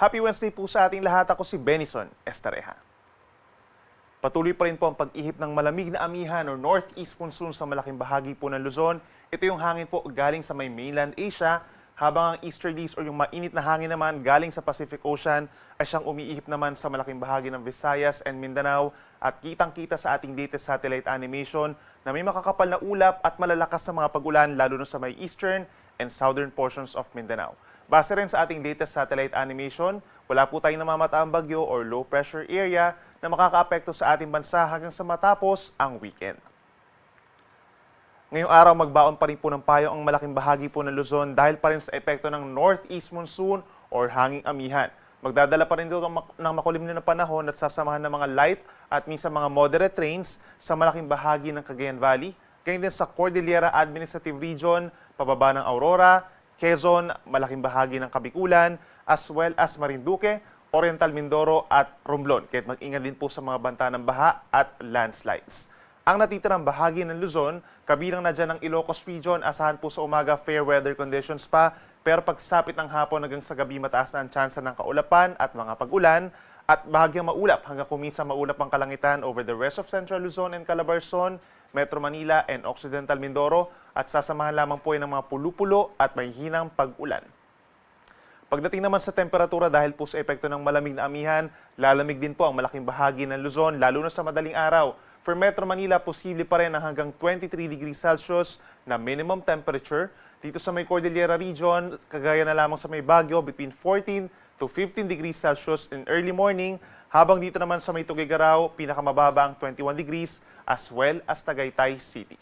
Happy Wednesday po sa ating lahat. Ako si Benison Estareja. Patuloy pa rin po ang pag-ihip ng malamig na amihan o northeast monsoon sa malaking bahagi po ng Luzon. Ito yung hangin po galing sa may mainland Asia, habang ang easterlies o yung mainit na hangin naman galing sa Pacific Ocean ay siyang umiihip naman sa malaking bahagi ng Visayas and Mindanao. At kitang-kita sa ating latest satellite animation na may makakapal na ulap at malalakas na mga pag-ulan lalo na sa may eastern and southern portions of Mindanao. Base rin sa ating latest satellite animation, wala po tayong namamataang bagyo or low pressure area na makakaapekto sa ating bansa hanggang sa matapos ang weekend. Ngayong araw, magbaon pa rin po ng payo ang malaking bahagi po ng Luzon dahil pa rin sa epekto ng northeast monsoon or hanging amihan. Magdadala pa rin ito ng makulimlim na panahon at sasamahan ng mga light at minsan mga moderate rains sa malaking bahagi ng Cagayan Valley, ganyan din sa Cordillera Administrative Region, pababa ng Aurora, Quezon, malaking bahagi ng Kabikulan, as well as Marinduque, Oriental Mindoro at Romblon. Kaya't mag-ingat din po sa mga banta ng baha at landslides. Ang natitirang bahagi ng Luzon, kabilang na dyan ang Ilocos Region, asahan po sa umaga fair weather conditions pa, pero pagsapit ng hapon hanggang sa gabi mataas na ang tsansa ng kaulapan at mga pag-ulan, at bahagyang maulap hanggang kuminsan maulap ang kalangitan over the rest of Central Luzon and Calabarzon, Metro Manila and Occidental Mindoro, at sasamahan lamang po ng mga pulupulo at may hinang pag-ulan. Pagdating naman sa temperatura, dahil po sa epekto ng malamig na amihan, lalamig din po ang malaking bahagi ng Luzon, lalo na sa madaling araw. For Metro Manila, posible pa rin ang hanggang 23 degrees Celsius na minimum temperature. Dito sa may Cordillera Region, kagaya na lamang sa may Baguio, between 14 to 15 degrees Celsius in early morning, habang dito naman sa may Tuguegarao, pinakamababa ang 21 degrees, as well as Tagaytay City.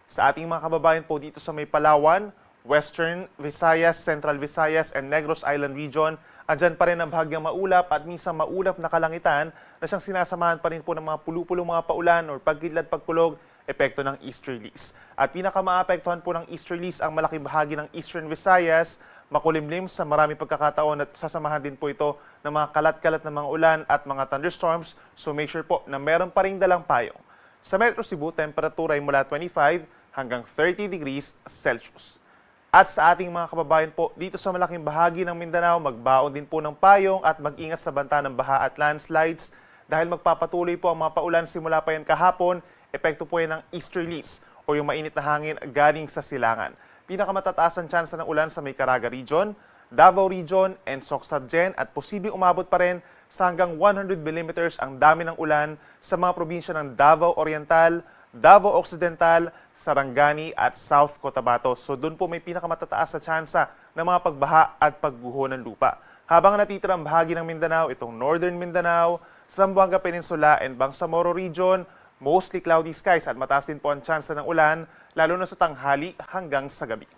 Sa ating mga kababayan po dito sa may Palawan, Western Visayas, Central Visayas, and Negros Island Region, andyan pa rin ang bahagyang maulap at minsan maulap na kalangitan na siyang sinasamahan pa rin po ng mga pulupulong mga paulan or pagkidlat pagkulog, epekto ng easterlies. At pinakamaapektuhan po ng easterlies ang malaking bahagi ng Eastern Visayas, makulimlim sa marami pagkakataon at sasamahan din po ito ng mga kalat-kalat na mga ulan at mga thunderstorms, so make sure po na meron pa rin dalang payong. Sa Metro Cebu, temperatura ay mula 25 hanggang 30 degrees Celsius. At sa ating mga kababayan po, dito sa malaking bahagi ng Mindanao, magbaon din po ng payong at mag-ingat sa banta ng baha at landslides dahil magpapatuloy po ang mga paulan simula pa yan kahapon, epekto po yan ng easterlies o yung mainit na hangin galing sa silangan. Pinakamatataas ang tsansa ng ulan sa may Caraga Region, Davao Region, and Soc-Sargen at posibleng umabot pa rin sa hanggang 100 mm ang dami ng ulan sa mga probinsya ng Davao Oriental, Davao Occidental, Sarangani at South Cotabato. So doon po may pinakamatataas na tsansa ng mga pagbaha at pagguho ng lupa. Habang natitirang bahagi ng Mindanao, itong Northern Mindanao, Zamboanga Peninsula and Bangsamoro Region, mostly cloudy skies at mataas din po ang tsansa ng ulan, lalo na sa tanghali hanggang sa gabi.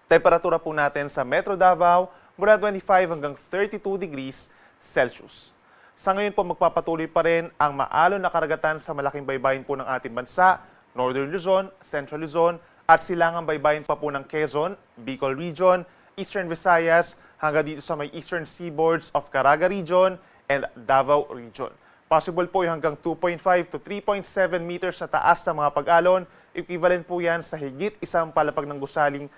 Temperatura po natin sa Metro Davao, mula 25 hanggang 32 degrees Celsius. Sa ngayon po magpapatuloy pa rin ang maalon na karagatan sa malaking baybayin po ng ating bansa, Northern Luzon, Central Luzon, at silangang baybayin pa po ng Quezon, Bicol Region, Eastern Visayas, hanggang dito sa may eastern seaboards of Caraga Region and Davao Region. Possible po yung hanggang 2.5 to 3.7 meters na taas ng mga pag-alon. Equivalent po yan sa higit isang palapag ng gusaling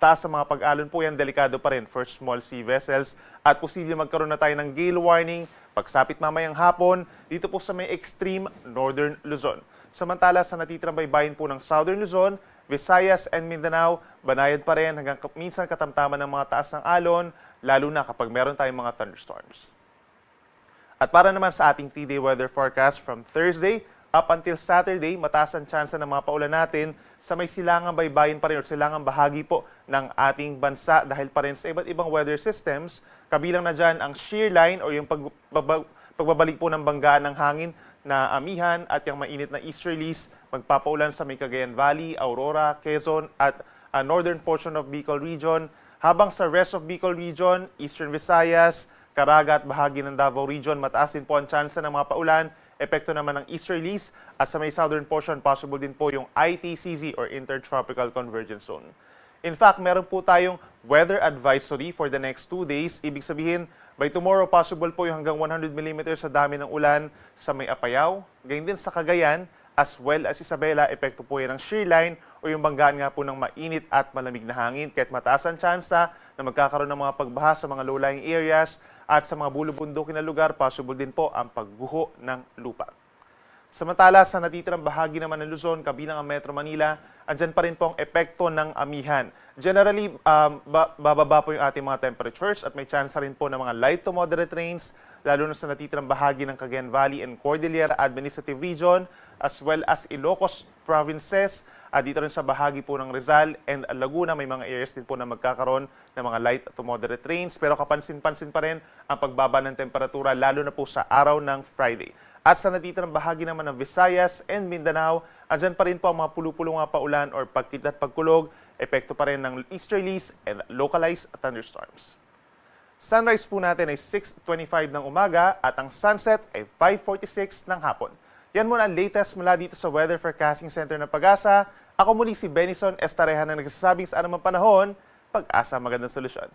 taas sa mga pag-alon po yan. Delikado pa rin for small sea vessels. At posible magkaroon na tayo ng gale warning pagsapit mamayang hapon dito po sa may extreme Northern Luzon. Samantala sa natitirang baybayin po ng Southern Luzon, Visayas and Mindanao, banayad pa rin hanggang minsan katamtaman ng mga taas ng alon, lalo na kapag meron tayong mga thunderstorms. At para naman sa ating 3-day weather forecast from Thursday up until Saturday, mataas ang tsansa ng mga paulan natin sa may silangang baybayin pa rin o silangang bahagi po ng ating bansa dahil pa rin sa iba't ibang weather systems. Kabilang na dyan ang shear line o yung pagbabalik po ng banggaan ng hangin na amihan at yung mainit na easterlies, magpapaulan sa may Cagayan Valley, Aurora, Quezon at northern portion of Bicol Region. Habang sa rest of Bicol Region, Eastern Visayas, Caraga at bahagi ng Davao Region, mataas din po ang tsansa ng mga paulan, epekto naman ng easterlies at sa may southern portion, possible din po yung ITCZ or Intertropical Convergence Zone. In fact, meron po tayong weather advisory for the next 2 days. Ibig sabihin, by tomorrow, possible po yung hanggang 100 mm sa dami ng ulan sa may Apayao, gayon din sa Cagayan as well as Isabela, epekto po yan ng shear line o yung banggaan nga po ng mainit at malamig na hangin. Kaya't mataas ang tsansa na magkakaroon ng mga pagbaha sa mga low-lying areas at sa mga bulubundukin na lugar, possible din po ang pagguho ng lupa. Samantala, sa natitirang bahagi naman ng Luzon, kabilang ang Metro Manila, andyan pa rin po ang epekto ng amihan. Generally, bababa po yung ating mga temperatures at may chance rin po ng mga light to moderate rains, lalo na sa natitirang bahagi ng Cagayan Valley and Cordillera Administrative Region, as well as Ilocos provinces. Dito rin sa bahagi po ng Rizal and Laguna, may mga areas din po na magkakaroon ng mga light to moderate rains. Pero kapansin-pansin pa rin ang pagbaba ng temperatura, lalo na po sa araw ng Friday. At sa natitirang bahagi naman ng Visayas and Mindanao, andyan pa rin po ang mga pulupulong paulan or pagkit at pagkulog, epekto pa rin ng easterlies and localized thunderstorms. Sunrise po natin ay 6:25 ng umaga at ang sunset ay 5:46 ng hapon. Yan muna ang latest mula dito sa Weather Forecasting Center ng Pag-asa. Ako muli si Benison Estarehan na nagsasabing sa anumang panahon, Pag-asa magandang solusyon.